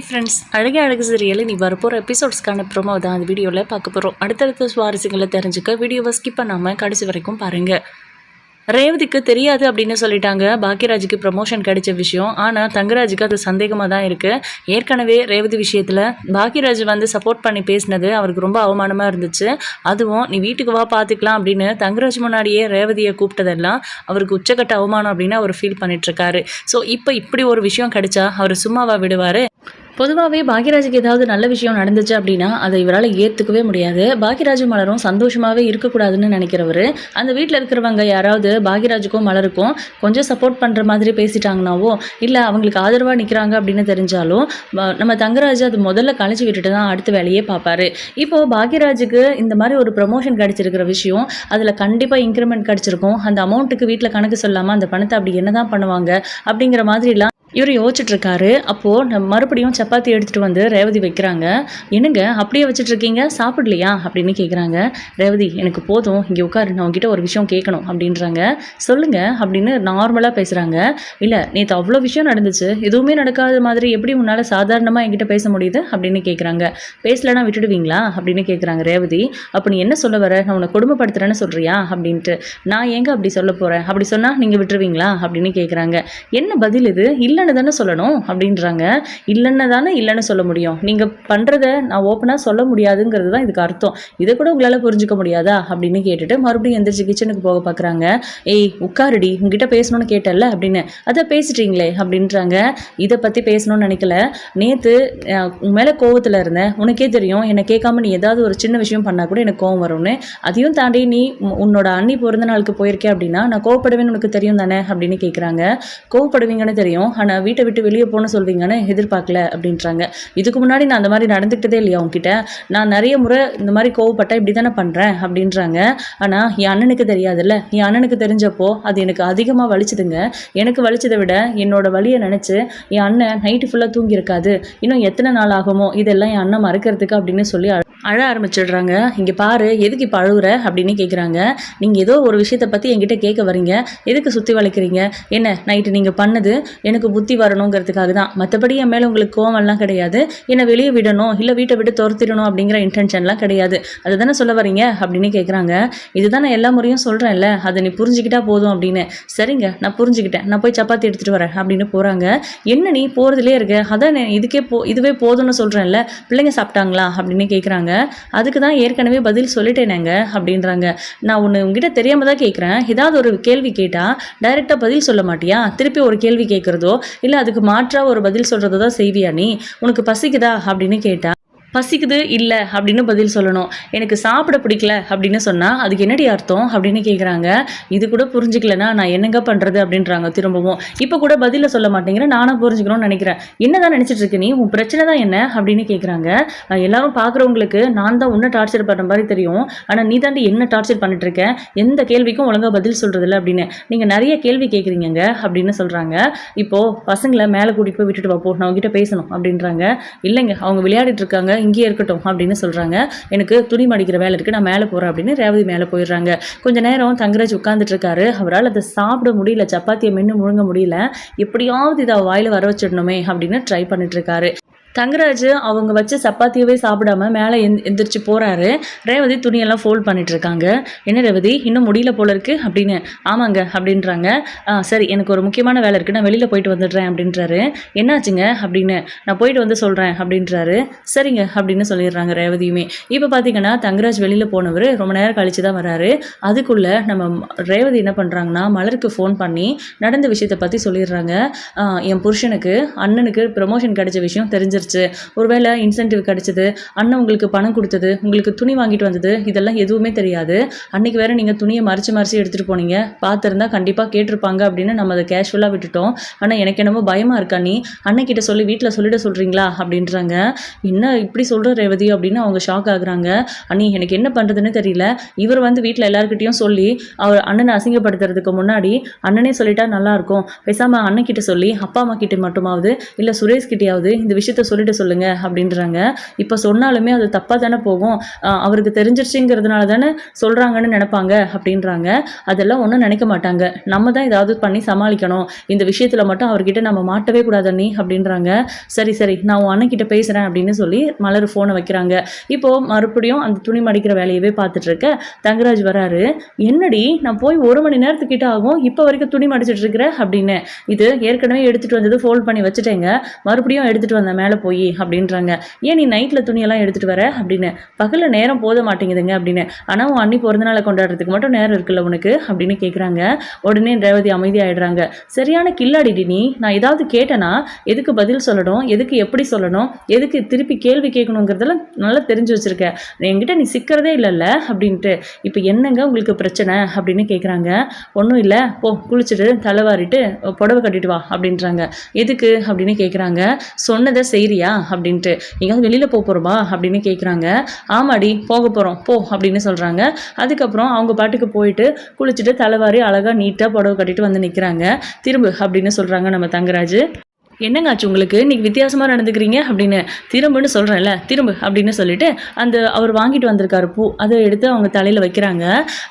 Friends, அழகே அழகு serial நீ வரப்போகிற எபிசோட்ஸ்க்கான ப்ரோமோ தான் அந்த வீடியோவில் பார்க்க போகிறோம். அடுத்தடுத்த சுவாரஸ்யங்களை தெரிஞ்சுக்க வீடியோவை ஸ்கிப் பண்ணாமல் கடைசி வரைக்கும் பாருங்கள். ரேவதிக்கு தெரியாது அப்படின்னு சொல்லிட்டாங்க பாக்யராஜுக்கு ப்ரமோஷன் கிடைச்ச விஷயம். ஆனால் தங்கராஜுக்கு அது சந்தேகமாக தான் இருக்குது. ஏற்கனவே ரேவதி விஷயத்தில் பாக்யராஜ் வந்து சப்போர்ட் பண்ணி பேசினது அவருக்கு ரொம்ப அவமானமாக இருந்துச்சு. அதுவும் நீ வீட்டுக்கு வா பார்த்துக்கலாம் அப்படின்னு தங்கராஜ் முன்னாடியே ரேவதியை கூப்பிட்டதெல்லாம் அவருக்கு உச்சக்கட்ட அவமானம் அப்படின்னு அவர் ஃபீல் பண்ணிட்டுருக்காரு. ஸோ இப்போ இப்படி ஒரு விஷயம் கிடைச்சா அவர் சும்மாவா விடுவார்? பொதுவாகவே பாக்யராஜுக்கு ஏதாவது நல்ல விஷயம் நடந்துச்சு அப்படின்னா அதை இவரால் ஏற்றுக்கவே முடியாது. பாக்யராஜும் மலரும் சந்தோஷமாகவே இருக்கக்கூடாதுன்னு நினைக்கிறவர். அந்த வீட்டில் இருக்கிறவங்க யாராவது பாக்யராஜுக்கும் மலருக்கும் கொஞ்சம் சப்போர்ட் பண்ணுற மாதிரி பேசிட்டாங்கனாவோ இல்லை அவங்களுக்கு ஆதரவாக நிற்கிறாங்க அப்படின்னு தெரிஞ்சாலும் நம்ம தங்கராஜ் அது முதல்ல கழிச்சு விட்டுட்டு தான் அடுத்த வேலையே பார்ப்பாரு. இப்போது பாக்யராஜுக்கு இந்த மாதிரி ஒரு ப்ரமோஷன் கிடச்சிருக்கிற விஷயம், அதில் கண்டிப்பாக இன்க்ரிமெண்ட் கிடச்சிருக்கும். அந்த அமௌண்ட்டுக்கு வீட்டில் கணக்கு சொல்லாமல் அந்த பணத்தை அப்படி என்ன தான் பண்ணுவாங்க அப்படிங்கிற மாதிரிலாம் இவர் யோசிச்சுட்ருக்காரு. அப்போது நம்ம மறுபடியும் சப்பாத்தி எடுத்துகிட்டு வந்து ரேவதி வைக்கிறாங்க. என்னங்க அப்படியே வச்சுட்ருக்கீங்க, சாப்பிடலையா அப்படின்னு கேட்குறாங்க. ரேவதி, எனக்கு போதும், இங்கே உட்காரு, நான் உங்ககிட்ட ஒரு விஷயம் கேட்கணும் அப்படின்றாங்க. சொல்லுங்கள் அப்படின்னு நார்மலாக பேசுகிறாங்க. இல்லை, நேற்று அவ்வளோ விஷயம் நடந்துச்சு, எதுவுமே நடக்காத மாதிரி எப்படி உன்னால் சாதாரணமாக என்கிட்ட பேச முடியுது அப்படின்னு கேட்குறாங்க. பேசலைன்னா விட்டுடுவீங்களா அப்படின்னு கேட்குறாங்க ரேவதி. அப்போ நீ என்ன சொல்ல வர, நான் உன்னை கொடுமைப்படுத்துகிறேன்னு சொல்கிறியா அப்படின்ட்டு. நான் எங்கே அப்படி சொல்ல போகிறேன், அப்படி சொன்னால் நீங்கள் விட்டுருவீங்களா அப்படின்னு கேட்குறாங்க. என்ன பதில் இது? இல்லைன்னு தானே சொல்லணும் அப்படின்றாங்க. இல்லைன்னு சொல்ல முடியும், நீங்கள் பண்ணுறத நான் ஓப்பனாக சொல்ல முடியாதுங்கிறது தான் இதுக்கு அர்த்தம். இதை கூட உங்களால் புரிஞ்சுக்க முடியாதா அப்படின்னு கேட்டுட்டு மறுபடியும் எந்திரிச்சு கிச்சனுக்கு போக பார்க்குறாங்க. ஏய் உட்காருடி, உங்ககிட்ட பேசணும்னு கேட்டல அப்படின்னு, அதை பேசிட்டீங்களே அப்படின்றாங்க. இதை பற்றி பேசணும்னு நினைக்கல, நேற்று உன் மேலே கோவத்தில் இருந்தேன். உனக்கே தெரியும், என்னை கேட்காம நீ ஏதாவது ஒரு சின்ன விஷயம் பண்ணால் கூட எனக்கு கோவம் வரும்னு. அதையும் தாண்டி நீ உன்னோட அண்ணி பிறந்த நாளுக்கு போயிருக்கேன் அப்படின்னா நான் கோவப்படுவேன்னு உனக்கு தெரியும் தானே அப்படின்னு கேட்குறாங்க. கோவப்படுவீங்கன்னு தெரியும், ஆனால் வீட்டை விட்டு வெளியே போன சொல்வீங்கன்னு எதிர்பார்க்கல அப்படின்றாங்க. இதுக்கு முன்னாடி நான் அந்த மாதிரி நடந்துக்கிட்டதே இல்லையா உங்ககிட்ட? நான் நிறைய முறை இந்த மாதிரி கோவப்பட்டா இப்படி தானே பண்ணுறேன் அப்படின்றாங்க. ஆனால் என் அண்ணனுக்கு தெரியாதுல்ல, என் அண்ணனுக்கு தெரிஞ்சப்போ அது எனக்கு அதிகமாக வலிச்சுதுங்க. எனக்கு வலிச்சதை விட என்னோட வலியை நினச்சி என் அண்ணன் நைட்டு ஃபுல்லாக தூங்கியிருக்காது. இன்னும் எத்தனை நாள் ஆகுமோ இதெல்லாம் என் அண்ணன் மறக்கிறதுக்கு அப்படின்னு சொல்லி அழ ஆரம்பிச்சிடுறாங்க. இங்கே பாரு, எதுக்கு இப்போ அழுகுற அப்படின்னு கேட்குறாங்க. நீங்கள் ஏதோ ஒரு விஷயத்தை பற்றி என்கிட்ட கேட்க வரீங்க, எதுக்கு சுற்றி வளைக்கிறீங்க? என்ன நைட்டு நீங்கள் பண்ணது எனக்கு புத்தி வரணுங்கிறதுக்காக தான், மற்றபடி என் மேலே உங்களுக்கு கோவம்லாம் கிடையாது. என்னை வெளியே விடணும் இல்லை வீட்டை விட்டு துரத்திடணும் அப்படிங்கிற இன்டென்ஷன்லாம் கிடையாது. அதுதானே சொல்ல வரீங்க அப்படின்னு கேட்குறாங்க. இதுதான் நான் எல்லா முறையும் சொல்கிறேன்ல, அதை நீ புரிஞ்சுக்கிட்டா போதும் அப்படின்னு. சரிங்க, நான் புரிஞ்சுக்கிட்டேன், நான் போய் சப்பாத்தி எடுத்துகிட்டு வரேன் அப்படின்னு போகிறாங்க. என்ன நீ போகிறதுலே இருக்க, அதான் இதுவே போதும்னு சொல்கிறேன்ல, பிள்ளைங்க சாப்பிட்டாங்களா அப்படின்னு கேட்குறாங்க. அதுக்கு தான் ஏற்கனவே பதில் சொல்லிட்டேனேங்க அப்படின்றாங்க. நான் ஒன்று உங்ககிட்ட தெரியாமல் தான் கேட்குறேன், ஏதாவது ஒரு கேள்வி கேட்டால் டைரெக்டாக பதில் சொல்ல மாட்டியா? திருப்பி ஒரு கேள்வி கேட்குறதோ இல்லை அதுக்கு மாற்றா ஒரு பதில் சொல்கிறதோ தான் செய்வியா நீ? உனக்கு பசிக்குதா அப்படின்னு கேட்டா பசிக்குது இல்லை அப்படின்னு பதில் சொல்லணும். எனக்கு சாப்பிட பிடிக்கல அப்படின்னு சொன்னால் அதுக்கு என்னடி அர்த்தம் அப்படின்னு கேட்குறாங்க. இது கூட புரிஞ்சுக்கலன்னா நான் என்னங்க பண்ணுறது அப்படின்றாங்க திரும்பவும். இப்போ கூட பதிலை சொல்ல மாட்டேங்கிறேன், நானும் புரிஞ்சுக்கணும்னு நினைக்கிறேன். என்ன தான் நினச்சிட்டு இருக்க நீ, உன் பிரச்சனை தான் என்ன அப்படின்னு கேட்குறாங்க. எல்லாரும் பார்க்குறவங்களுக்கு நான் தான் உன்னை டார்ச்சர் பண்ணுற மாதிரி தெரியும், ஆனால் நீ தாண்டி என்ன டார்ச்சர் பண்ணிட்டுருக்கேன், எந்த கேள்விக்கும் ஒழுங்காக பதில் சொல்கிறதில்ல அப்படின்னு. நீங்கள் நிறைய கேள்வி கேட்குறீங்க அப்படின்னு சொல்கிறாங்க. இப்போது பசங்களை மேலே கூட்டிகிட்டு போய் விட்டுட்டு வாப்போ, நான் உங்ககிட்ட பேசணும் அப்படின்றாங்க. இல்லைங்க, அவங்க விளையாடிட்டு இருக்காங்க, இங்கே இருக்கட்டும் அப்படின்னு சொல்கிறாங்க. எனக்கு துணி மடிக்கிற வேலை இருக்குது, நான் மேலே போகிறேன் அப்படின்னு ரேவதி மேலே போயிடுறாங்க. கொஞ்சம் நேரம் தங்கராஜ் உட்காந்துட்டு இருக்காரு. அவரால் அதை சாப்பிட முடியல, சப்பாத்தியை மென்று முழுங்க முடியல. எப்படியாவது இதை வாயில் வர வச்சிடணுமே அப்படின்னு ட்ரை பண்ணிட்டு இருக்காரு. தங்கராஜ் அவங்க வச்ச சப்பாத்தியவே சாப்பிடாம மேலே எந்திரிச்சு போகிறாரு. ரேவதி துணியெல்லாம் ஃபோல்ட் பண்ணிட்டு இருக்காங்க. என்ன ரேவதி, இன்னும் முடியல போல இருக்கு அப்படின்னு. ஆமாங்க அப்படின்றாங்க. சரி, எனக்கு ஒரு முக்கியமான வேலை இருக்குது, நான் வெளியில் போயிட்டு வந்துடுறேன் அப்படின்றாரு. என்னாச்சுங்க அப்படின்னு. நான் போயிட்டு வந்து சொல்கிறேன் அப்படின்றாரு. சரிங்க அப்படின்னு சொல்லிடுறாங்க ரேவதியுமே. இப்போ பார்த்தீங்கன்னா தங்கராஜ் வெளியில் போனவர் ரொம்ப நேரம் கழிச்சு தான் வராரு. அதுக்குள்ளே நம்ம ரேவதி என்ன பண்ணுறாங்கன்னா மலருக்கு ஃபோன் பண்ணி நடந்த விஷயத்தை பற்றி சொல்லிடுறாங்க. என் புருஷனுக்கு அண்ணனுக்கு ப்ரமோஷன் கிடைச்ச விஷயம் தெரிஞ்சிருச்சு, ஒருவேளை இன்சென்டிவ் கிடைச்சது, அண்ணன் உங்களுக்கு பணம் கொடுத்தது, உங்களுக்கு துணி வாங்கிட்டு வந்தது, இதெல்லாம் எதுவுமே தெரியாது. அன்றைக்கி வேறு நீங்கள் துணியை மறைச்சி எடுத்துகிட்டு போனீங்க, பார்த்துருந்தா கண்டிப்பாக கேட்டிருப்பாங்க அப்படின்னு நம்ம அதை கேஷுவலாக விட்டுட்டோம். ஆனால் எனக்கு என்னமோ பயமாக இருக்கா, நீ அன்னைக்கிட்ட சொல்லி வீட்டில் சொல்லிட சொல்கிறீங்களா அப்படின்றாங்க. என்ன இப்படி சொல்கிற ரேவதி அப்படின்னு அவங்க ஷாக் ஆகுறாங்க. அண்ணி, எனக்கு என்ன பண்ணுறதுன்னு தெரியல. இவர் வந்து வீட்டில் எல்லாருக்கிட்டையும் சொல்லி அவர் அண்ணனை அசிங்கப்படுத்துறதுக்கு முன்னாடி அண்ணனே சொல்லிட்டா நல்லாயிருக்கும், பேசாமல் அண்ணன்கிட்ட சொல்லி அப்பா அம்மா கிட்ட மட்டுமாவது இல்லை சுரேஷ் கிட்டையாவது இந்த விஷயத்த சொல்லிட்டு சொல்லுங்க அப்படின்றாங்க. இப்போ சொன்னாலுமே அது தப்பாக தானே போகும், அவருக்கு தெரிஞ்சிருச்சுங்கிறதுனால தானே சொல்கிறாங்கன்னு நினைப்பாங்க அப்படின்றாங்க. அதெல்லாம் ஒன்றும் நினைக்க மாட்டாங்க, நம்ம தான் ஏதாவது பண்ணி சமாளிக்கணும், இந்த விஷயத்தில் மட்டும் அவர்கிட்ட நம்ம மாட்டவே கூடாது அண்ணி அப்படின்றாங்க. சரி சரி நான் உன் அண்ணன்கிட்ட பேசுகிறேன் அப்படின்னு சொல்லி மலர் ஃபோனை வைக்கிறாங்க. இப்போது மறுபடியும் அந்த துணி மடிக்கிற வேலையவே பார்த்துட்டு இருக்க தங்கராஜ் வராரு. என்னடி நான் போய் 1 மணி நேரத்துக்கிட்ட ஆகும், இப்போ வரைக்கும் துணி மடிச்சிட்டு இருக்கிற அப்படின்னு. இது ஏற்கனவே எடுத்துகிட்டு வந்தது ஃபோல்ட் பண்ணி வச்சுட்டேங்க, மறுபடியும் எடுத்துகிட்டு வந்தேன் மேலே போய் அப்படின்றாங்க. ஏன் நீ நைட்டில் துணியெல்லாம் எடுத்துகிட்டு வர அப்படின்னு. பகலில் நேரம் போத மாட்டேங்குதுங்க அப்படின்னு. ஆனால் உன் அண்ணி பிறந்தநாளை கொண்டாடுறதுக்கு மட்டும் நேரம் இருக்குல்ல உனக்கு அப்படின்னு கேட்குறாங்க. உடனே ரேவதி அமைதியாகிடுறாங்க. சரியான கில்லாடிடி நீ, நான் ஏதாவது கேட்டேன்னா எதுக்கு பதில் சொல்லணும், எதுக்கு எப்படி சொல்லணும், எதுக்கு திருப்பி கேள்வி கேட்கணுங்கிறதெல்லாம் நல்லா தெரிஞ்சு வச்சுருக்க, என்கிட்ட நீ சிக்கிறதே இல்லைல்ல அப்படின்ட்டு. இப்போ என்னங்க உங்களுக்கு பிரச்சனை அப்படின்னு கேட்குறாங்க. ஒன்றும் இல்லை, போ குளிச்சுட்டு தலைவாரிட்டு புடவை கட்டிட்டு வா அப்படின்றாங்க. எதுக்கு அப்படின்னு கேட்குறாங்க. சொன்னதை செய்றியா அப்படின்ட்டு. எங்கேயாவது வெளியில் போகிறோமா அப்படின்னு கேட்குறாங்க. ஆமாடி போக போகிறோம் போ அப்படின்னு சொல்கிறாங்க. அதுக்கப்புறம் அவங்க பாட்டுக்கு போயிட்டு குளிச்சுட்டு தலைவாரி அழகாக நீட்டாக புடவை கட்டிட்டு வந்து நிற்கிறாங்க. திரும்ப அப்படின்னு சொல்கிறாங்க நம்ம தங்கராஜ். என்னங்க ஆச்சு உங்களுக்கு, இன்றைக்கி வித்தியாசமாக நடந்துக்கிறீங்க அப்படின்னு. திரும்புன்னு சொல்கிறேன்ல, திரும்ப அப்படின்னு சொல்லிட்டு அந்த அவர் வாங்கிட்டு வந்திருக்காரு பூ, அதை எடுத்து அவங்க தலையில் வைக்கிறாங்க.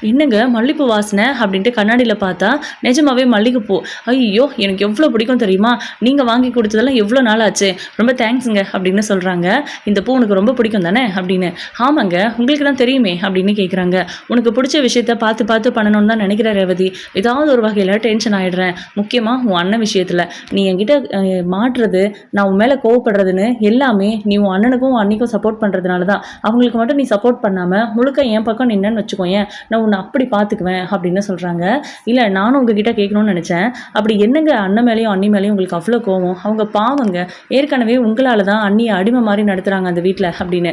என்னங்க மல்லிகைப்பூ வாசனை அப்படின்ட்டு கண்ணாடியில் பார்த்தா நிஜமாவே மல்லிகைப்பூ. ஐயோ எனக்கு எவ்வளோ பிடிக்கும் தெரியுமா, நீங்கள் வாங்கி கொடுத்ததெல்லாம் எவ்வளோ நாள் ஆச்சு, ரொம்ப தேங்க்ஸுங்க அப்படின்னு சொல்கிறாங்க. இந்த பூ உனக்கு ரொம்ப பிடிக்கும் தானே அப்படின்னு. ஆமாங்க உங்களுக்கு தான் தெரியுமே அப்படின்னு கேட்குறாங்க. உனக்கு பிடிச்ச விஷயத்த பார்த்து பார்த்து பண்ணணும்னு தான் நினைக்கிற ரேவதி, ஏதாவது ஒரு வகையில் டென்ஷன் ஆகிடுறேன், முக்கியமாக உன் அண்ணன் விஷயத்தில். நீ என்கிட்ட மாட்டுறது, நான் உன் மேலே கோவப்படுறதுன்னு எல்லாமே நீ உன் அண்ணனுக்கும் உன் அண்ணிக்கும் சப்போர்ட் பண்ணுறதுனால தான். அவங்களுக்கு மட்டும் நீ சப்போர்ட் பண்ணாமல் முழுக்க என் பக்கம் நின்னன்னு வச்சுக்கோயேன், நான் உன்னை அப்படி பார்த்துக்குவேன் அப்படின்னு சொல்கிறாங்க. இல்லை நானும் உங்ககிட்ட கேட்கணும்னு நினச்சேன், அப்படி என்னங்க அண்ணன் மேலேயும் அண்ணி மேலேயும் உங்களுக்கு அவ்வளோ கோவம், அவங்க பாவங்க, ஏற்கனவே உங்களால் தான் அண்ணியை அடிமை மாதிரி நடத்துகிறாங்க அந்த வீட்டில் அப்படின்னு.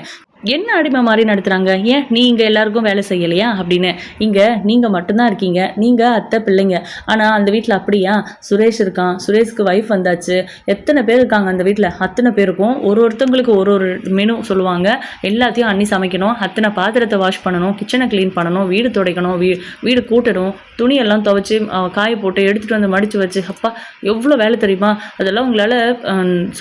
என்ன அடிமை மாதிரி நடத்துகிறாங்க, ஏன் நீ இங்கே எல்லாருக்கும் வேலை செய்யலையா அப்படின்னு. இங்கே நீங்கள் மட்டும்தான் இருக்கீங்க, நீங்கள் அத்தை பிள்ளைங்க. ஆனால் அந்த வீட்டில் அப்படியா, சுரேஷ் இருக்கான், சுரேஷ்க்கு ஒய்ஃப் வந்தாச்சு, எத்தனை பேர் இருக்காங்க அந்த வீட்டில், அத்தனை பேருக்கும் ஒருத்தங்களுக்கு ஒரு மெனு சொல்லுவாங்க, எல்லாத்தையும் அண்ணி சமைக்கணும், அத்தனை பாத்திரத்தை வாஷ் பண்ணணும், கிச்சனை க்ளீன் பண்ணணும், வீடு துடைக்கணும், வீடு கூட்டணும், துணியெல்லாம் துவைச்சி காய போட்டு எடுத்துகிட்டு வந்து மடித்து வச்சு, அப்பா எவ்வளோ வேலை தெரியுமா. அதெல்லாம் உங்களால்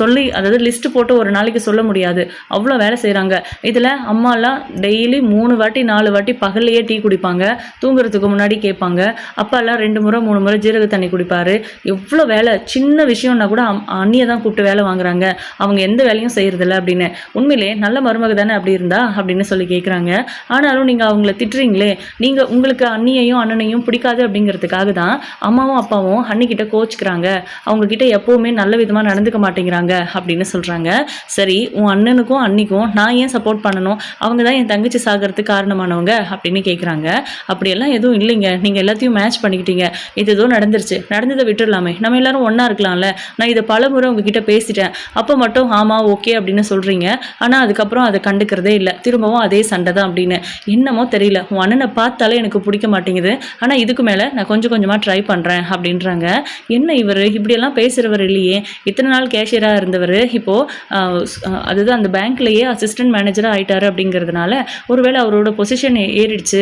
சொல்லி, அதாவது லிஸ்ட்டு போட்டு ஒரு நாளைக்கு சொல்ல முடியாது, அவ்வளோ வேலை செய்கிறாங்க. இதில் அம்மாலாம் டெய்லி 3 வாட்டி 4 வாட்டி பகல்லையே டீ குடிப்பாங்க, தூங்குறதுக்கு முன்னாடி கேட்பாங்க. அப்பாலாம் 2 முறை 3 முறை ஜீரக தண்ணி குடிப்பார். எவ்வளோ வேலை, சின்ன விஷயம்னா கூட அண்ணியை தான் கூப்பிட்டு வேலை வாங்குறாங்க, அவங்க எந்த வேலையும் செய்கிறதில்ல அப்படின்னு. உண்மையிலே நல்ல மருமக தானே அப்படி இருந்தா அப்படின்னு சொல்லி கேட்குறாங்க. ஆனாலும் நீங்கள் அவங்கள திட்டுறீங்களே, நீங்கள் உங்களுக்கு அண்ணியையும் அண்ணனையும் பிடிக்காது அப்படிங்கிறதுக்காக தான் அம்மாவும் அப்பாவும் அண்ணிக்கிட்ட கோச்சிக்கிறாங்க, அவங்கக்கிட்ட எப்போவுமே நல்ல விதமாக நடந்துக்க மாட்டேங்கிறாங்க அப்படின்னு சொல்கிறாங்க. சரி உன் அண்ணனுக்கும் அண்ணிக்கும் நான் ஏன் சப்போர்ட் பண்ணணும், அவங்க தான் என் தங்கச்சி சாகிறதுக்கு காரணமானவங்க அப்படின்னு கேட்குறாங்க. அப்படியெல்லாம் எதுவும் இல்லைங்க, நீங்கள் எல்லாத்தையும் மேட்ச் பண்ணிக்கிட்டீங்க, இது ஏதோ நடந்துருச்சு, நடந்ததை விட்டுடலாமே, நம்ம எல்லாரும் ஒன்றா இருக்கலாம்ல. நான் இதை பல முறை உங்ககிட்ட பேசிட்டேன், அப்போ மட்டும் ஆமாம் ஓகே அப்படின்னு சொல்கிறீங்க, ஆனால் அதுக்கப்புறம் அதை கண்டுக்கிறதே இல்லை, திரும்பவும் அதே சண்டை தான் அப்படின்னு. என்னமோ தெரியல, உன் அண்ணனை பார்த்தாலே எனக்கு பிடிக்க மாட்டேங்குது, ஆனால் இதுக்கு மேலே நான் கொஞ்சம் கொஞ்சமாக ட்ரை பண்ணுறேன் அப்படின்றாங்க. என்ன இவர் இப்படியெல்லாம் பேசுகிறவர் இல்லையே, இத்தனை நாள் கேஷியராக இருந்தவர் இப்போது அதுதான் அந்த பேங்க்லேயே அசிஸ்டன்ட் மேனேஜராக ஆகிட்டாரு அப்படிங்கிறதுனால, ஒருவேளை அவரோட பொசிஷன் ஏறிடுச்சு,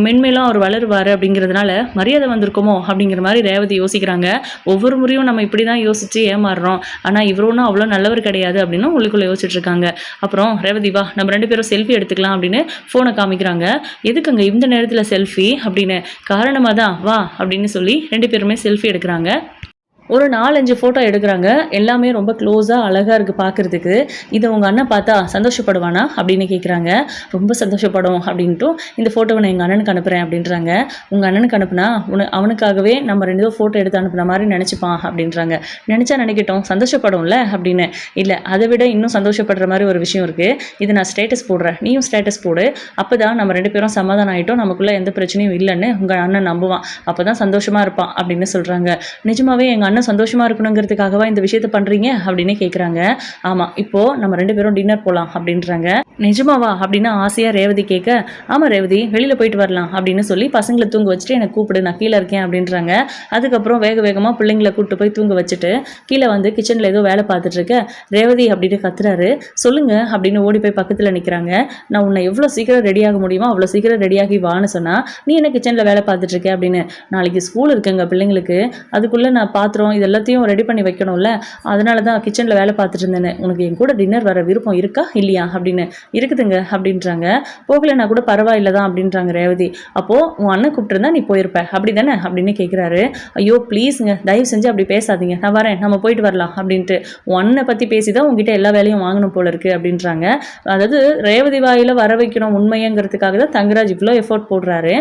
மென்மேலும் அவர் வளருவார் அப்படிங்கிறதுனால மரியாதை வந்திருக்குமோ அப்படிங்கிற மாதிரி ரேவதி யோசிக்கிறாங்க. ஒவ்வொரு முறையும் நம்ம இப்படி தான் யோசித்து ஏமாறுறோம், ஆனால் இவரோன்னா அவ்வளோ நல்லவர் கிடையாது அப்படின்னு உள்ளுக்குள்ளே யோசிச்சுட்டு இருக்காங்க. அப்புறம் ரேவதி வா நம்ம 2 பேரும் செல்ஃபி எடுத்துக்கலாம் அப்படின்னு ஃபோனை காமிக்கிறாங்க. எதுக்குங்க இந்த நேரத்தில் செல்ஃபி அப்படின்னு. காரணமாக தான் வா அப்படின்னு சொல்லி 2 பேருமே செல்ஃபி எடுக்கிறாங்க. ஒரு 4-5 ஃபோட்டோ எடுக்கிறாங்க, எல்லாமே ரொம்ப க்ளோஸாக அழகாக இருக்குது பார்க்குறதுக்கு. இதை உங்கள் அண்ணன் பார்த்தா சந்தோஷப்படுவானா அப்படின்னு கேட்குறாங்க. ரொம்ப சந்தோஷப்படும் அப்படின்ட்டும் இந்த ஃபோட்டோவை நான் எங்கள் அண்ணனுக்கு அனுப்புகிறேன் அப்படின்றாங்க. உங்கள் அண்ணனுக்கு அனுப்புனா அவனுக்காகவே நம்ம 2 ஃபோட்டோ எடுத்து அனுப்புன மாதிரி நினச்சிப்பான் அப்படின்றாங்க. நினச்சா நினைக்கட்டும், சந்தோஷப்படும்ல அப்படின்னு. இல்லை அதை விட இன்னும் சந்தோஷப்படுற மாதிரி ஒரு விஷயம் இருக்குது, இது நான் ஸ்டேட்டஸ் போடுறேன், நீயும் ஸ்டேட்டஸ் போடு, அப்போ தான் நம்ம 2 பேரும் சமாதானம் ஆகிட்டோம், நமக்குள்ளே எந்த பிரச்சனையும் இல்லைன்னு உங்கள் அண்ணன் நம்புவான், அப்போ தான் சந்தோஷமாக இருப்பான் அப்படின்னு சொல்கிறாங்க. நிஜமாவே எங்கள் சந்தோஷமா இருக்கணுங்கிறதுக்காகவா இந்த விஷயத்தை பண்றீங்க அப்படின்னு கேட்குறாங்க. ஆமாம் இப்போது நம்ம 2 பேரும் டின்னர் போகலாம் அப்படின்றாங்க. நிஜமாவா அப்படின்னு ஆசையாக ரேவதி கேட்க, ஆமாம் ரேவதி வெளியில் போயிட்டு வரலாம் அப்படின்னு சொல்லி பசங்களை தூங்க வச்சுட்டு எனக்கு கூப்பிடு, நான் கீழே இருக்கேன் அப்படின்றாங்க. அதுக்கப்புறம் வேகமாக பிள்ளைங்களை கூப்பிட்டு போய் தூங்க வச்சுட்டு கீழே வந்து கிச்சனில் ஏதோ வேலை பார்த்துட்டு இருக்க ரேவதி அப்படின்னு கத்துறாரு. சொல்லுங்க அப்படின்னு ஓடி போய் பக்கத்தில் நிற்கிறாங்க. நான் உன்னை எவ்வளோ சீக்கிரம் ரெடியாக முடியுமோ அவ்வளோ சீக்கிரம் ரெடியாகி வான்னு சொன்னால் நீ என்ன கிச்சனில் வேலை பார்த்துட்டு இருக்க அப்படின்னு. நாளைக்கு ஸ்கூல் இருக்குங்க பிள்ளைங்களுக்கு, அதுக்குள்ளே நான் பாத்திரம் அப்புறம் இது எல்லாத்தையும் ரெடி பண்ணி வைக்கணும்ல, அதனால தான் கிச்சனில் வேலை பார்த்துட்டு இருந்தேன்னு. உனக்கு என் கூட டின்னர் வர விருப்பம் இருக்கா இல்லையா அப்படின்னு. இருக்குதுங்க அப்படின்றாங்க. போகலைன்னா கூட பரவாயில்ல தான் அப்படின்றாங்க ரேவதி. அப்போது உன் அண்ணன் கூப்பிட்டுருந்தா நீ போயிருப்ப அப்படி தானே அப்படின்னு கேட்குறாரு. ஐயோ ப்ளீஸுங்க, தயவு செஞ்சு அப்படி பேசாதீங்க, நான் வரேன், நம்ம போயிட்டு வரலாம் அப்படின்ட்டு. உன் அண்ணனை பற்றி பேசி தான் உங்ககிட்ட எல்லா வேலையும் வாங்கணும் போல இருக்குது அப்படின்றாங்க. அதாவது ரேவதி வாயில் வர வைக்கணும் உண்மைங்கிறதுக்காக தான் தங்கராஜ் இவ்வளோ எஃபோர்ட் போடுறாரு.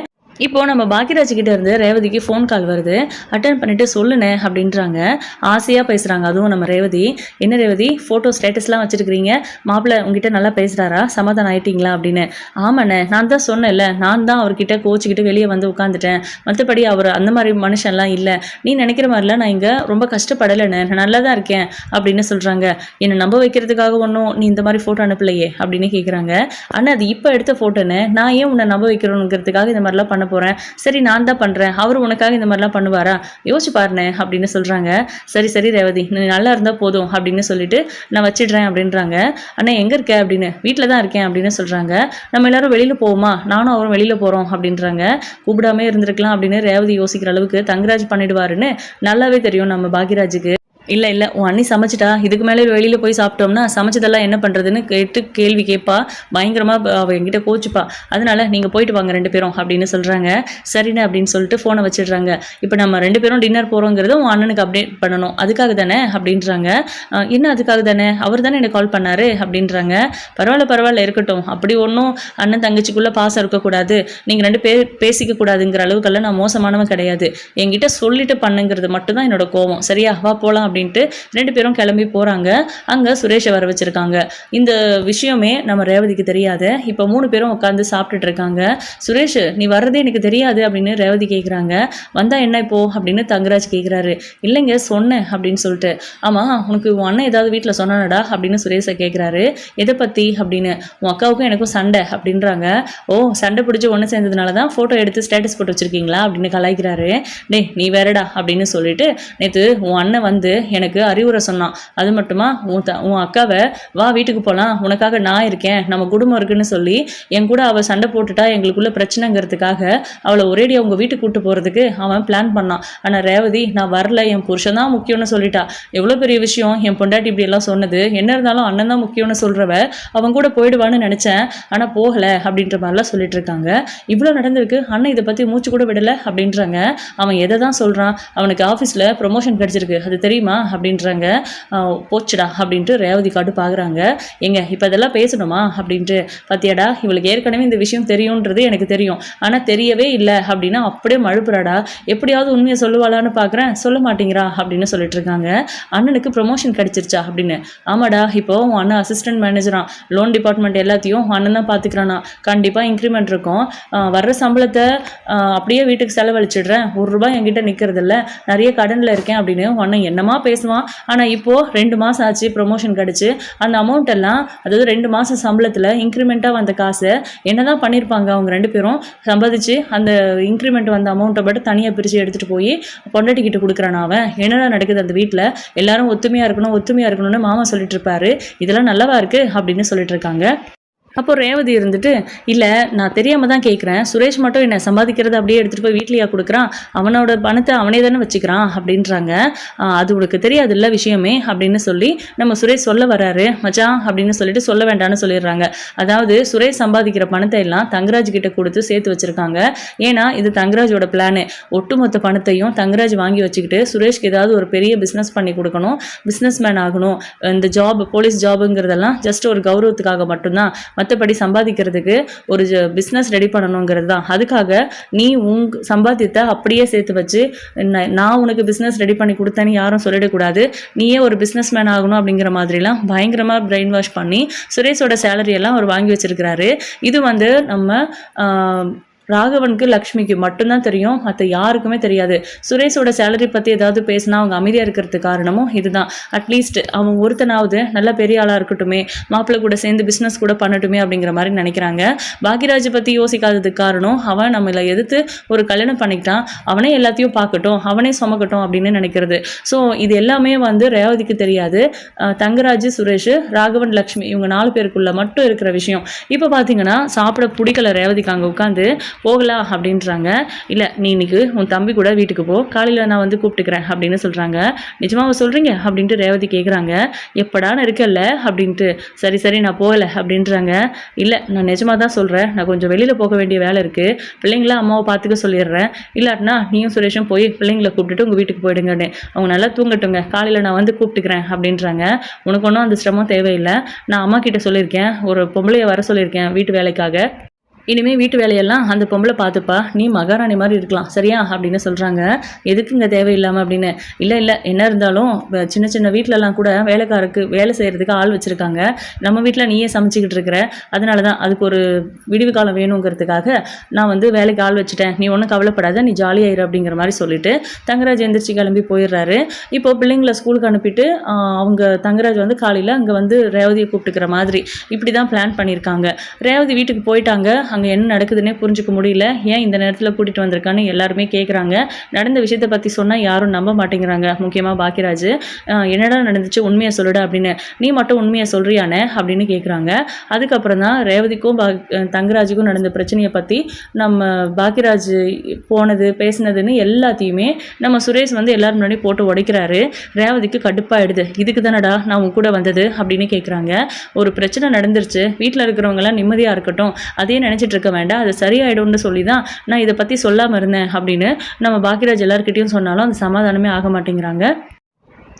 இப்போது நம்ம பாக்கியராஜ் கிட்ட இருந்து ரேவதிக்கு ஃபோன் கால் வருது. அட்டன் பண்ணிவிட்டு சொல்லுண்ணே அப்படின்றாங்க. ஆசையாக பேசுகிறாங்க. அதுவும் நம்ம ரேவதி. என்ன ரேவதி, ஃபோட்டோ ஸ்டேட்டஸ்லாம் வச்சுருக்கிறீங்க, மாப்பிள்ளை உங்ககிட்ட நல்லா பேசுகிறாரா, சமாதானம் ஆயிட்டிங்களா அப்படின்னு. ஆமாண்ணே, நான் தான் சொன்னேன்ல, நான் தான் அவர்கிட்ட கோச்சிக்கிட்டு வெளியே வந்து உட்காந்துட்டேன், மற்றபடி அவர் அந்த மாதிரி மனுஷன்லாம் இல்லை, நீ நினைக்கிற மாதிரிலாம் நான் இங்கே ரொம்ப கஷ்டப்படலைண்ணே, நான் நல்லா தான் இருக்கேன் அப்படின்னு சொல்கிறாங்க. என்னை நம்ப வைக்கிறதுக்காக ஒன்றும் நீ இந்த மாதிரி ஃபோட்டோ அனுப்பலையே அப்படின்னு கேட்குறாங்க. ஆனால் அது இப்போ எடுத்த ஃபோட்டோன்னு, நான் ஏன் உன்னை நம்ப வைக்கிறோங்கிறதுக்காக இந்த மாதிரிலாம் பண்ண போகிறேன், சரி நான் தான் பண்ணுறேன், அவர் உனக்காக இந்த மாதிரிலாம் பண்ணுவாரா, யோசிச்சு பாருண்ணே அப்படின்னு சொல்கிறாங்க. சரி சரி ரேவதி, நீ நல்லா இருந்தால் போதும் அப்படின்னு சொல்லிட்டு நான் வச்சிடுறேன் அப்படின்றாங்க. அண்ணா எங்கே இருக்க அப்படின்னு. வீட்டில் தான் இருக்கேன் அப்படின்னு சொல்கிறாங்க. நம்ம எல்லாரும் வெளியில் போவோமா, நானும் அவரும் வெளியில் போகிறோம் அப்படின்றாங்க. கூப்பிடாமே இருந்திருக்கலாம் அப்படின்னு ரேவதி யோசிக்கிற அளவுக்கு தங்கராஜ் பண்ணிடுவாருன்னு நல்லாவே தெரியும் நம்ம பாக்கியராஜுக்கு. இல்லை இல்லை, உன் அண்ணி சமைச்சிட்டா, இதுக்கு மேலே வெளியில் போய் சாப்பிட்டோம்னா சமைச்சதெல்லாம் என்ன பண்ணுறதுன்னு கேட்டு கேள்வி கேட்பா, பயங்கரமாக அவள் என்கிட்ட கோச்சுப்பா, அதனால் நீங்கள் போயிட்டு வாங்க 2 பேரும் அப்படின்னு சொல்கிறாங்க. சரிண்ணே அப்படின்னு சொல்லிட்டு ஃபோனை வச்சிடுறாங்க. இப்போ நம்ம 2 பேரும் டின்னர் போகிறோங்கிறத உன் அண்ணனுக்கு அப்டேட் பண்ணணும், அதுக்காக தானே அப்படின்றாங்க. என்ன அதுக்காக தானே, அவர் தானே என்னை கால் பண்ணார் அப்படின்றாங்க. பரவாயில்ல இருக்கட்டும், அப்படி ஒன்றும் அண்ணன் தங்கச்சிக்குள்ளே பாசம் இருக்கக்கூடாது, நீங்கள் 2 பேர் பேசிக்க கூடாதுங்கிற அளவுக்கெல்லாம் நான் மோசமானவன் கிடையாது, என்கிட்ட சொல்லிட்டு பண்ணுங்கிறது மட்டும்தான் என்னோட கோவம், சரியா வா போகலாம் அப்படின்ட்டு 2 பேரும் கிளம்பி போகிறாங்க. அங்கே சுரேஷை வர வச்சுருக்காங்க. இந்த விஷயமே நம்ம ரேவதிக்கு தெரியாது. இப்போ 3 பேரும் உட்காந்து சாப்பிட்டுட்டு இருக்காங்க. சுரேஷ் நீ வர்றதே எனக்கு தெரியாது அப்படின்னு ரேவதி கேட்குறாங்க. வந்தால் என்ன இப்போ அப்படின்னு தங்கராஜ் கேட்குறாரு. இல்லைங்க சொன்னேன் அப்படின்னு சொல்லிட்டு. ஆமாம் உனக்கு உன் அண்ணன் ஏதாவது வீட்டில் சொன்னானடா அப்படின்னு சுரேஷை கேட்குறாரு. எதை பற்றி அப்படின்னு. உன் அக்காவுக்கும் எனக்கும் சண்டை அப்படின்றாங்க. ஓ சண்டை பிடிச்சி ஒன்று சேர்ந்ததுனால தான் ஃபோட்டோ எடுத்து ஸ்டேட்டஸ் போட்டு வச்சுருக்கீங்களா அப்படின்னு கலாய்க்கிறாரு. டே நீ வேறடா அப்படின்னு சொல்லிட்டு, நேற்று உன் அண்ணன் வந்து எனக்கு அறிவுரை சொன்னான், அது மட்டுமா உன் அக்காவை வா வீட்டுக்கு போகலாம், உனக்காக நான் இருக்கேன், நம்ம குடும்பம் இருக்குன்னு சொல்லி என் கூட அவள் சண்டை போட்டுட்டா எங்களுக்குள்ள பிரச்சனைங்கிறதுக்காக அவளை ஒரேடியாக அவங்க வீட்டுக்கு கூப்பிட்டு போகிறதுக்கு அவன் பிளான் பண்ணான். ஆனால் ரேவதி நான் வரல, என் புருஷன் தான் முக்கியம்னு சொல்லிட்டா. எவ்வளோ பெரிய விஷயம் என் பொண்டாட்டி இப்படி எல்லாம் சொன்னது, என்ன இருந்தாலும் அண்ணன் தான் முக்கியம்னு சொல்கிறவ அவன் கூட போயிடுவான்னு நினச்சேன், ஆனால் போகலை அப்படின்ற மாதிரிலாம் சொல்லிட்டு இருக்காங்க. இவ்வளோ நடந்திருக்கு, அண்ணன் இதை பற்றி மூச்சு கூட விடலை அப்படின்றாங்க. அவன் எதை தான் சொல்கிறான், அவனுக்கு ஆஃபீஸில் ப்ரொமோஷன் கிடச்சிருக்கு அது தெரியுமா அப்படின்றாங்க. போச்சுடா அப்படின்ட்டு ரேவதி காட்டு பார்க்குறாங்க. எங்க இப்போ இதெல்லாம் பேசணுமா அப்படின்ட்டு. பார்த்தியாடா இவளுக்கு ஏற்கனவே இந்த விஷயம் தெரியுன்றது எனக்கு தெரியும், ஆனால் தெரியவே இல்லை அப்படின்னா அப்படியே மழுப்புறாடா, எப்படியாவது உண்மையை சொல்லுவாளான்னு பார்க்குறேன், சொல்ல மாட்டேங்கிறா அப்படின்னு சொல்லிட்டு இருக்காங்க. அண்ணனுக்கு ப்ரொமோஷன் கிடச்சிருச்சா அப்படின்னு. ஆமாடா இப்போ உன் அண்ணன் அசிஸ்டன்ட் மேனேஜரா, லோன் டிபார்ட்மெண்ட் எல்லாத்தையும் அண்ணன் தான் பார்த்துக்கிறானா, கண்டிப்பாக இன்க்ரிமெண்ட் இருக்கும், வர்ற சம்பளத்தை அப்படியே வீட்டுக்கு செலவழிச்சிடுறேன், ₹1 என்கிட்ட நிற்கிறது இல்லை, நிறைய கடனில் இருக்கேன் அப்படின்னு அண்ணன் என்னமா பேசுவான். ஆனால் இப்போது 2 மாதம் ஆச்சு ப்ரொமோஷன் கிடச்சி, அந்த அமௌண்ட் எல்லாம் அதாவது 2 மாதம் சம்பளத்தில் இன்க்ரிமெண்ட்டாக வந்த காசை என்ன தான் பண்ணியிருப்பாங்க அவங்க 2 பேரும் சம்பாதிச்சு, அந்த இன்க்ரிமெண்ட் வந்த அமௌண்ட்டை மட்டும் தனியாக பிரித்து எடுத்துகிட்டு போய் பொண்டாட்டிக்கிட்ட கொடுக்குறான். அவன் என்னடா நடக்குது அந்த வீட்டில், எல்லாரும் ஒத்துமையாக இருக்கணும்னு மாமா சொல்லிட்டு இருப்பாரு, இதெல்லாம் நல்லவா இருக்குது அப்படின்னு சொல்லிட்டு இருக்காங்க. அப்போ ரேவதி இருந்துட்டு, இல்லை நான் தெரியாமல் தான் கேட்குறேன், சுரேஷ் மட்டும் என்னை சம்பாதிக்கிறத அப்படியே எடுத்துகிட்டு போய் வீட்லையா கொடுக்குறான், அவனோட பணத்தை அவனே தானே வச்சுக்கிறான் அப்படின்றாங்க. அது உனக்கு தெரியாது இல்லை விஷயமே அப்படின்னு சொல்லி நம்ம சுரேஷ் சொல்ல வராரு. மச்சான் அப்படின்னு சொல்லிட்டு சொல்ல வேண்டாம்னு சொல்லிடுறாங்க. அதாவது சுரேஷ் சம்பாதிக்கிற பணத்தை எல்லாம் தங்கராஜ் கிட்ட கொடுத்து சேர்த்து வச்சுருக்காங்க. ஏன்னா இது தங்கராஜோட பிளானு. ஒட்டுமொத்த பணத்தையும் தங்கராஜ் வாங்கி வச்சுக்கிட்டு சுரேஷ்க்கு ஏதாவது ஒரு பெரிய பிஸ்னஸ் பண்ணி கொடுக்கணும், பிஸ்னஸ் மேன் ஆகணும், இந்த ஜாப் போலீஸ் ஜாபுங்கிறதெல்லாம் ஜஸ்ட் ஒரு கௌரவத்துக்காக மட்டும்தான், மற்றபடி சம்பாதிக்கிறதுக்கு ஒரு பிஸ்னஸ் ரெடி பண்ணணுங்கிறது தான். அதுக்காக நீ சம்பாத்தியத்தை அப்படியே சேர்த்து வச்சு நான் உனக்கு பிஸ்னஸ் ரெடி பண்ணி கொடுத்தேன்னு யாரும் சொல்லிடக்கூடாது, நீயே ஒரு பிஸ்னஸ் மேன் ஆகணும் அப்படிங்கிற மாதிரிலாம் பயங்கரமாக பிரெயின் வாஷ் பண்ணி சுரேஷோட சேலரி எல்லாம் அவர் வாங்கி வச்சிருக்கிறாரு. இது வந்து நம்ம ராகவனுக்கு லக்ஷ்மிக்கு மட்டும்தான் தெரியும், மற்ற யாருக்குமே தெரியாது. சுரேஷோட சேலரி பற்றி ஏதாவது பேசினா அவங்க அமைதியாக இருக்கிறதுக்கு காரணமும் இதுதான். அட்லீஸ்ட் அவன் ஒருத்தனாவது நல்ல பெரிய ஆளாக இருக்கட்டுமே, மாப்பிள்ளை கூட சேர்ந்து பிஸ்னஸ் கூட பண்ணட்டுமே அப்படிங்கிற மாதிரி நினைக்கிறாங்க. பாக்கியராஜை பற்றி யோசிக்காததுக்கு காரணம் அவன் நம்மளை எதிர்த்து ஒரு கல்யாணம் பண்ணிக்கிட்டான், அவனே எல்லாத்தையும் பார்க்கட்டும், அவனே சுமக்கட்டும் அப்படின்னு நினைக்கிறது. ஸோ இது எல்லாமே வந்து ரேவதிக்கு தெரியாது. தங்கராஜ், சுரேஷ், ராகவன், லக்ஷ்மி இவங்க 4 பேருக்குள்ள மட்டும் இருக்கிற விஷயம். இப்போ பார்த்தீங்கன்னா சாப்பிட பிடிக்கல ரேவதிக்கு. அங்கே உட்காந்து போகலாம் அப்படின்றாங்க. இல்லை நீ இன்னைக்கு உன் தம்பி கூட வீட்டுக்கு போ, காலையில் நான் வந்து கூப்பிட்டுக்கிறேன் அப்படின்னு சொல்கிறாங்க. நிஜமாவா சொல்கிறீங்க அப்படின்ட்டு ரேவதி கேட்குறாங்க. எப்படான்னு இருக்கல்ல அப்படின்ட்டு. சரி சரி நான் போகலை அப்படின்றாங்க. இல்லை நான் நிஜமாக தான் சொல்கிறேன், நான் கொஞ்சம் வெளியில் போக வேண்டிய வேலை இருக்குது, பிள்ளைங்கள அம்மாவை பார்த்துக்க சொல்லிடுறேன், இல்லாட்டினா நீயும் சுரேஷும் போய் பிள்ளைங்களை கூப்பிட்டுட்டு உங்கள் வீட்டுக்கு போயிடுங்கன்னு, அவங்க நல்லா தூங்கட்டுங்க, காலையில் நான் வந்து கூப்பிட்டுக்கிறேன் அப்படின்றாங்க. உனக்கு ஒன்றும் அந்த சிரமம் தேவையில்லை, நான் அம்மா கிட்ட சொல்லியிருக்கேன், ஒரு பொம்பளையை வர சொல்லியிருக்கேன் வீட்டு வேலைக்காக, இனிமேல் வீட்டு வேலையெல்லாம் அந்த பொம்பளை பார்த்துப்பா, நீ மகாராணி மாதிரி இருக்கலாம் சரியா அப்படின்னு சொல்கிறாங்க. எதுக்குங்க தேவையில்லாமல் அப்படின்னு. இல்லை இல்லை என்ன இருந்தாலும் சின்ன சின்ன வீட்டிலலாம் கூட வேலைக்காரருக்கு வேலை செய்கிறதுக்கு ஆள் வச்சுருக்காங்க, நம்ம வீட்டில் நீயே சமைச்சிக்கிட்டு இருக்கிற, அதனால தான் அதுக்கு ஒரு விடிவு காலம் வேணுங்கிறதுக்காக நான் வந்து வேலைக்கு ஆள் வச்சுட்டேன், நீ ஒன்றும் கவலைப்படாத, நீ ஜாலியாயிரு அப்படிங்கிற மாதிரி சொல்லிட்டு தங்கராஜ் எந்திரிச்சு கிளம்பி போயிடுறாரு. இப்போது பிள்ளைங்களை ஸ்கூலுக்கு அனுப்பிட்டு அவங்க தங்கராஜ் வந்து காலையில் அங்கே வந்து ரேவதியை கூப்பிட்டுக்கிற மாதிரி இப்படி தான் பிளான் பண்ணியிருக்காங்க. ரேவதி வீட்டுக்கு போயிட்டாங்க. அங்கே என்ன நடக்குதுன்னே புரிஞ்சுக்க முடியல. ஏன் இந்த நேரத்தில் கூட்டிகிட்டு வந்திருக்கான்னு எல்லாருமே கேட்குறாங்க. நடந்த விஷயத்தை பற்றி சொன்னால் யாரும் நம்ப மாட்டேங்கிறாங்க. முக்கியமாக பாக்கியராஜ், என்னடா நடந்துச்சு உண்மையை சொல்லுடா அப்படின்னு. நீ மட்டும் உண்மையை சொல்கிறியானே அப்படின்னு கேட்குறாங்க. அதுக்கப்புறம் தான் ரேவதிக்கும் தங்கராஜுக்கும் நடந்த பிரச்சனையை பற்றி நம்ம பாக்கியராஜ் போனது பேசினதுன்னு எல்லாத்தையுமே நம்ம சுரேஷ் வந்து எல்லாரும் முன்னாடி போட்டு உடைக்கிறாரு. ரேவதிக்கு கடுப்பாயிடுது. இதுக்கு தானடா நான் உன் கூட வந்தது அப்படின்னு கேட்குறாங்க. ஒரு பிரச்சனை நடந்துருச்சு, வீட்டில் இருக்கிறவங்களாம் நிம்மதியாக இருக்கட்டும், அதே நினச்சிட்டு இருக்க வேண்டாம், அது சரியாயிடும்னு சொல்லி தான் நான் இதை பற்றி சொல்லாமல் இருந்தேன் அப்படின்னு நம்ம பாக்கியராஜ் எல்லாருக்கிட்டையும் சொன்னாலும் அது சமாதானமே ஆக மாட்டேங்கிறாங்க.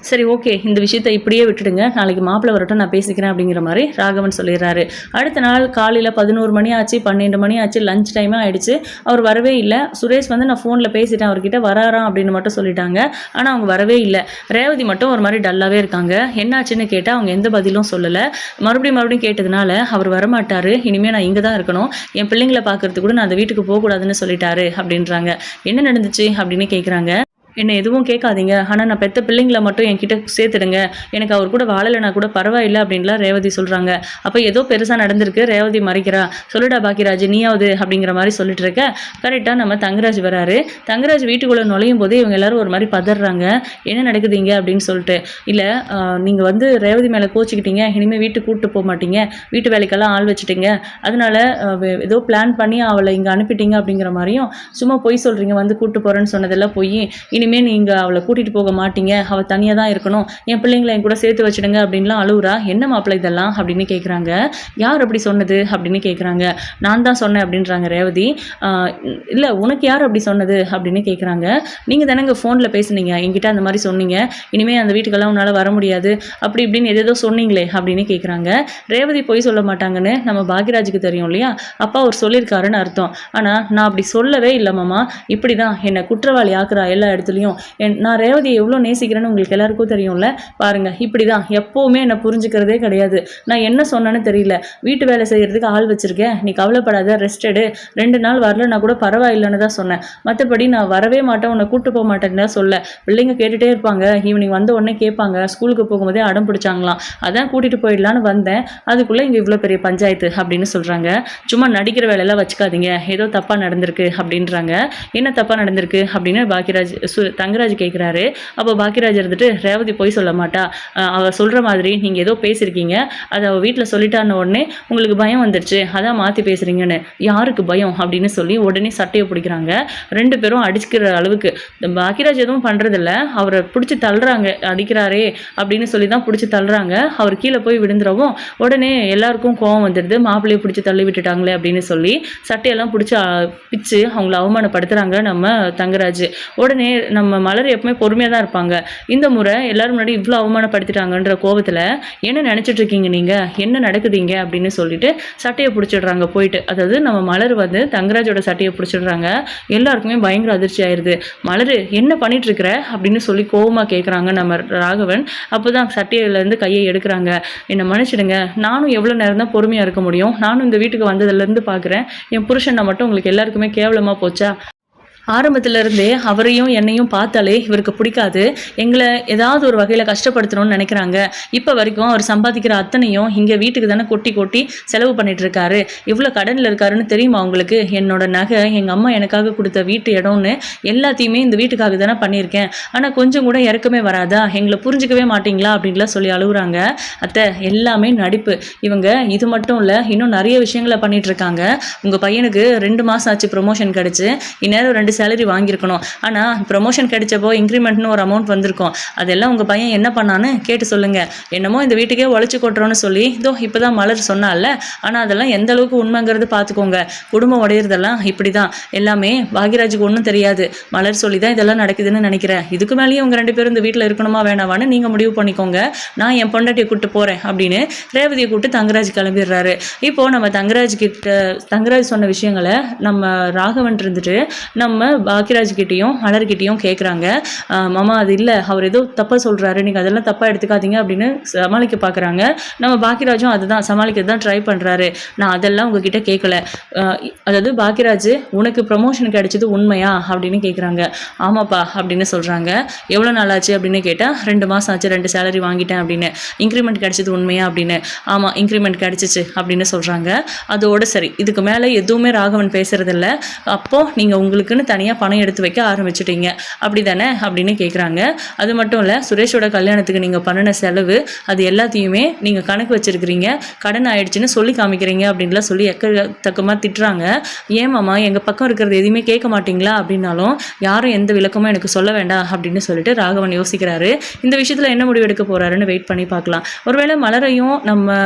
சரி ஓகே, இந்த விஷயத்தை இப்படியே விட்டுடுங்க, நாளைக்கு மாப்பிள்ளை வரட்டும் நான் பேசிக்கிறேன் அப்படிங்கிற மாதிரி ராகவன் சொல்லிடுறாரு. அடுத்த நாள் காலையில் 11 மணி ஆச்சு, 12 மணி ஆச்சு, லஞ்ச் டைமாக ஆயிடுச்சு, அவர் வரவே இல்லை. சுரேஷ் வந்து நான் ஃபோனில் பேசிட்டேன் அவர்கிட்ட, வராராம் அப்படின்னு மட்டும் சொல்லிட்டாங்க. ஆனால் அவங்க வரவே இல்லை. ரேவதி மட்டும் ஒரு மாதிரி டல்லாகவே இருக்காங்க. என்னாச்சுன்னு கேட்டால் அவங்க எந்த பதிலும் சொல்லலை. மறுபடியும் கேட்டதுனால அவர் வரமாட்டார், இனிமேல் நான் இங்கே தான் இருக்கணும், என் பிள்ளைங்களை பார்க்கறதுக்கு கூட நான் அந்த வீட்டுக்கு போகக்கூடாதுன்னு சொல்லிட்டாரு அப்படின்றாங்க. என்ன நடந்துச்சு அப்படின்னு கேட்குறாங்க. என்னை எதுவும் கேட்காதீங்க, ஆனால் நான் பெற்ற பிள்ளைங்களை மட்டும் என்கிட்ட சேர்த்துடுங்க, எனக்கு அவர் கூட வாழலைனா கூட பரவாயில்லை அப்படின்லாம் ரேவதி சொல்கிறாங்க. அப்போ ஏதோ பெருசாக நடந்திருக்கு, ரேவதி மறைக்கிறா, சொல்லுடா பாக்கியராஜ் நீயாவது அப்படிங்கிற மாதிரி சொல்லிட்டு இருக்க. கரெக்டாக நம்ம தங்கராஜ் வராரு. தங்கராஜ் வீட்டுக்குள்ளே நுழையும் போது இவங்க எல்லாரும் ஒரு மாதிரி பதறாங்க. என்ன நடக்குதுங்க அப்படின்னு சொல்லிட்டு. இல்லை நீங்கள் வந்து ரேவதி மேலே கோச்சிக்கிட்டீங்க, இனிமேல் வீட்டுக்கு கூப்பிட்டு போக மாட்டீங்க, வீட்டு வேலைக்கெல்லாம் ஆள் வச்சுட்டீங்க, அதனால ஏதோ பிளான் பண்ணி அவளை இங்கே அனுப்பிட்டீங்க அப்படிங்கிற மாதிரியும் சும்மா பொய் சொல்கிறீங்க, வந்து கூப்பிட்டு போகிறேன்னு சொன்னதெல்லாம் போய் இனிமேல் நீங்கள் அவளை கூட்டிகிட்டு போக மாட்டீங்க, அவள் தனியாக தான் இருக்கணும், என் பிள்ளைங்களை என் கூட சேர்த்து வச்சுடுங்க அப்படின்லாம் அழுவுறா. என்ன மாப்பிள்ளை இதெல்லாம் அப்படின்னு கேட்குறாங்க. யார் அப்படி சொன்னது அப்படின்னு கேட்குறாங்க. நான் தான் சொன்னேன் அப்படின்றாங்க ரேவதி. இல்லை உனக்கு யார் அப்படி சொன்னது அப்படின்னு கேட்குறாங்க. நீங்கள் தானேங்க ஃபோனில் பேசுனீங்க, என்கிட்ட அந்த மாதிரி சொன்னீங்க, இனிமேல் அந்த வீட்டுக்கெல்லாம் உன்னால் வர முடியாது அப்படி இப்படின்னு எதோ சொன்னீங்களே அப்படின்னு கேட்குறாங்க. ரேவதி போய் சொல்ல மாட்டாங்கன்னு நம்ம பாக்கியராஜுக்கு தெரியும் இல்லையா, அப்பா அவர் சொல்லியிருக்காருன்னு அர்த்தம். ஆனால் நான் அப்படி சொல்லவே இல்லை மாமா, இப்படி தான் என்னை குற்றவாளி ஆக்குறா எல்லா இடத்துலையும். நான் ரேவதியை எவ்வளோ நேசிக்கிறேன்னு உங்களுக்கு எல்லாருக்கும் தெரியும்ல, பாருங்க இப்படி தான் எப்போவுமே என்னை புரிஞ்சுக்கிறதே கிடையாது. நான் என்ன சொன்னேன்னு தெரியல, வீட்டு வேலை செய்கிறதுக்கு ஆள் வச்சுருக்கேன், நீ கவலைப்படாத, ரெஸ்ட் எடு, 2 நாள் வரல நான் கூட பரவாயில்லைன்னு தான் சொன்னேன், மற்றபடி நான் வரவே மாட்டேன், உன்னை கூப்பிட்டு போக மாட்டேன்னு தான் சொல்ல. பிள்ளைங்க கேட்டுகிட்டே இருப்பாங்க, ஈவினிங் வந்த உடனே கேட்பாங்க, ஸ்கூலுக்கு போகும்போதே அடம் பிடிச்சாங்களாம், அதான் கூட்டிகிட்டு போயிடலான்னு வந்தேன், அதுக்குள்ளே இங்கே இவ்வளோ பெரிய பஞ்சாயத்து அப்படின்னு சொல்கிறாங்க. சும்மா நடிக்கிற வேலையெல்லாம் வச்சுக்காதீங்க, ஏதோ தப்பாக நடந்திருக்கு அப்படின்றாங்க. என்ன தப்பாக நடந்திருக்கு அப்படின்னு பாக்கியராஜ் தங்கராஜ் கேட்குறாரு. அப்போ பாக்கியராஜ் இருந்துட்டு, ரேவதி போய் சொல்ல மாட்டா, அவள் சொல்கிற மாதிரி நீங்கள் ஏதோ பேசியிருக்கீங்க, அதை அவள் வீட்டில் சொல்லிட்டான உடனே உங்களுக்கு பயம் வந்துடுச்சு, அதான் மாற்றி பேசுகிறீங்கன்னு. யாருக்கு பயம் அப்படின்னு சொல்லி உடனே சட்டையை பிடிக்கிறாங்க. 2 பேரும் அடிச்சுக்கிற அளவுக்கு. பாக்கியராஜ் எதுவும் பண்ணுறதில்ல, அவரை பிடிச்சி தள்ளுறாங்க, அடிக்கிறாரே அப்படின்னு சொல்லி தான் பிடிச்சி தள்ளுறாங்க. அவர் கீழே போய் விழுந்துடவும் உடனே எல்லாருக்கும் கோவம் வந்துடுது, மாப்பிள்ளையை பிடிச்சி தள்ளி விட்டுட்டாங்களே அப்படின்னு சொல்லி சட்டையெல்லாம் பிடிச்சி பிச்சு அவங்கள அவமானப்படுத்துகிறாங்க நம்ம தங்கராஜ். உடனே நம்ம மலர் எப்பவுமே பொறுமையாக தான் இருப்பாங்க, இந்த முறை எல்லாரும் முன்னாடி இவ்வளோ அவமானப்படுத்திட்டாங்கன்ற கோபத்தில் என்ன நினச்சிட்டு இருக்கீங்க நீங்கள், என்ன நடக்குதுங்க அப்படின்னு சொல்லிட்டு சட்டையை பிடிச்சிடுறாங்க போயிட்டு. அதாவது நம்ம மலர் வந்து தங்கராஜோட சட்டையை பிடிச்சிடுறாங்க. எல்லாருக்குமே பயங்கர அதிர்ச்சி ஆயிடுது. மலர் என்ன பண்ணிட்டு இருக்கிற அப்படின்னு சொல்லி கோபமாக கேட்குறாங்க நம்ம ராகவன். அப்போ தான் சட்டையிலேருந்து கையை எடுக்கிறாங்க. என்னை மன்னிச்சிடுங்க, நானும் எவ்வளோ நேரம் தான் பொறுமையாக இருக்க முடியும், நானும் இந்த வீட்டுக்கு வந்ததுலேருந்து பார்க்குறேன், என் புருஷனை மட்டும் உங்களுக்கு எல்லாருக்குமே கேவலமாக போச்சா, ஆரம்பத்துல இருந்தே அவரையும் என்னையும் பார்த்தாலே இவருக்கு பிடிக்காது. எங்களை ஏதாவது ஒரு வகையில் கஷ்டப்படுத்தணும்னு நினைக்கிறாங்க. இப்போ வரைக்கும் அவர் சம்பாதிக்கிற அத்தனையும் இங்கே வீட்டுக்கு தானே கொட்டி கொட்டி செலவு பண்ணிட்டு இருக்காரு. இவ்வளோ கடனில் இருக்காருன்னு தெரியுமா உங்களுக்கு? என்னோட நகை, எங்கள் அம்மா எனக்காக கொடுத்த வீட்டு இடம்னு எல்லாத்தையுமே இந்த வீட்டுக்காக தானே பண்ணியிருக்கேன். ஆனால் கொஞ்சம் கூட இறக்கமே வராதா? எங்களை புரிஞ்சுக்கவே மாட்டீங்களா அப்படின்லாம் சொல்லி அழுகுறாங்க. அத்தை, எல்லாமே நடிப்பு. இவங்க இது மட்டும் இல்லை, இன்னும் நிறைய விஷயங்களை பண்ணிட்டு இருக்காங்க. உங்கள் பையனுக்கு 2 மாதம் ஆச்சு ப்ரொமோஷன் கிடச்சி. இந்நேரம் 2 சேலரி வாங்கியிருக்கணும். ஆனால் ப்ரொமோஷன் கிடைச்சப்போ இன்க்ரிமெண்ட்னு ஒரு அமௌண்ட் வந்திருக்கும். அதெல்லாம் உங்கள் பையன் என்ன பண்ணான்னு கேட்டு சொல்லுங்கள். என்னமோ இந்த வீட்டுக்கே உழைச்சி கொட்டுறோன்னு சொல்லி இப்போ தான் மலர் சொன்னால. ஆனால் அதெல்லாம் எந்த அளவுக்கு உண்மைங்கிறது பார்த்துக்கோங்க. குடும்பம் உடையிறதெல்லாம் இப்படி தான். எல்லாமே பாக்யராஜுக்கு ஒன்றும் தெரியாது. மலர் சொல்லி தான் இதெல்லாம் நடக்குதுன்னு நினைக்கிறேன். இதுக்கு மேலேயும் உங்கள் 2 பேரும் இந்த வீட்டில் இருக்கணுமா வேணாவான்னு நீங்கள் முடிவு பண்ணிக்கோங்க. நான் என் பொண்டாட்டியை கூப்பிட்டு போகிறேன் அப்படின்னு ரேவதியை கூப்பிட்டு தங்கராஜ் கிளம்பிடுறாரு. இப்போது நம்ம தங்கராஜ் சொன்ன விஷயங்களை நம்ம ராகவன் இருந்துட்டு நம்ம பாக்யராஜ்கிட்டையும் மலர்கிட்டையும் கேட்குறாங்க. மாமா, அது இல்லை, அவர் ஏதோ தப்பாக சொல்கிறாரு, நீங்கள் அதெல்லாம் தப்பாக எடுத்துக்காதீங்க அப்படின்னு சமாளிக்க பார்க்குறாங்க. நம்ம பாக்யராஜும் அதுதான் சமாளிக்கிறது தான் ட்ரை பண்ணுறாரு. நான் அதெல்லாம் உங்ககிட்ட கேட்கல. அதாவது பாக்யராஜ், உனக்கு ப்ரமோஷன் கிடைச்சது உண்மையா அப்படின்னு கேட்குறாங்க. ஆமாப்பா அப்படின்னு சொல்கிறாங்க. எவ்வளோ நாள் ஆச்சு அப்படின்னு கேட்டால் 2 மாதம் ஆச்சு, 2 சேலரி வாங்கிட்டேன் அப்படின்னு. இன்க்ரிமெண்ட் கிடைச்சது உண்மையா அப்படின்னு. ஆமாம், இன்க்ரிமெண்ட் கிடைச்சிச்சு அப்படின்னு சொல்கிறாங்க. அதோட சரி, இதுக்கு மேலே எதுவுமே ராகவன் பேசுறதில்ல. அப்போது நீங்கள் உங்களுக்குன்னு தனியாக பணம் எடுத்து வைக்க ஆரம்பிச்சிட்டீங்க அப்படி தானே அப்படின்னு கேட்குறாங்க. அது மட்டும் இல்லை, சுரேஷோட கல்யாணத்துக்கு நீங்கள் பண்ணின செலவு அது எல்லாத்தையுமே நீங்கள் கணக்கு வச்சுருக்கிறீங்க, கடன் ஆயிடுச்சுன்னு சொல்லி காமிக்கிறீங்க அப்படின்லாம் சொல்லி எக்கத்தக்கமாக திட்டுறாங்க. ஏமாம்மா, எங்கள் பக்கம் இருக்கிறது எதுவுமே கேட்க மாட்டிங்களா அப்படின்னாலும் யாரும் எந்த விளக்கமும் எனக்கு சொல்ல வேண்டாம் அப்படின்னு சொல்லிட்டு ராகவன் யோசிக்கிறாரு. இந்த விஷயத்தில் என்ன முடிவு எடுக்க போகிறாருன்னு வெயிட் பண்ணி பார்க்கலாம். ஒருவேளை மலரையும் நம்ம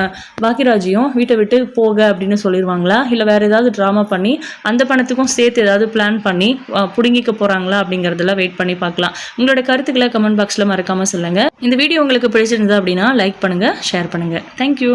பாக்யராஜையும் வீட்டை விட்டு போக அப்படின்னு சொல்லிடுவாங்களா, இல்லை வேறு ஏதாவது ட்ராமா பண்ணி அந்த பணத்துக்கும் சேர்த்து ஏதாவது பிளான் பண்ணி புடுங்கிக்க போகிறாங்களா அப்படிங்கிறதெல்லாம் வெயிட் பண்ணி பார்க்கலாம். உங்களோட கருத்துக்களை கமெண்ட் பாக்ஸில் மறக்காமல் சொல்லுங்கள். இந்த வீடியோ உங்களுக்கு பிடிச்சிருந்தது அப்படின்னா லைக் பண்ணுங்கள், ஷேர் பண்ணுங்கள். தேங்க்யூ.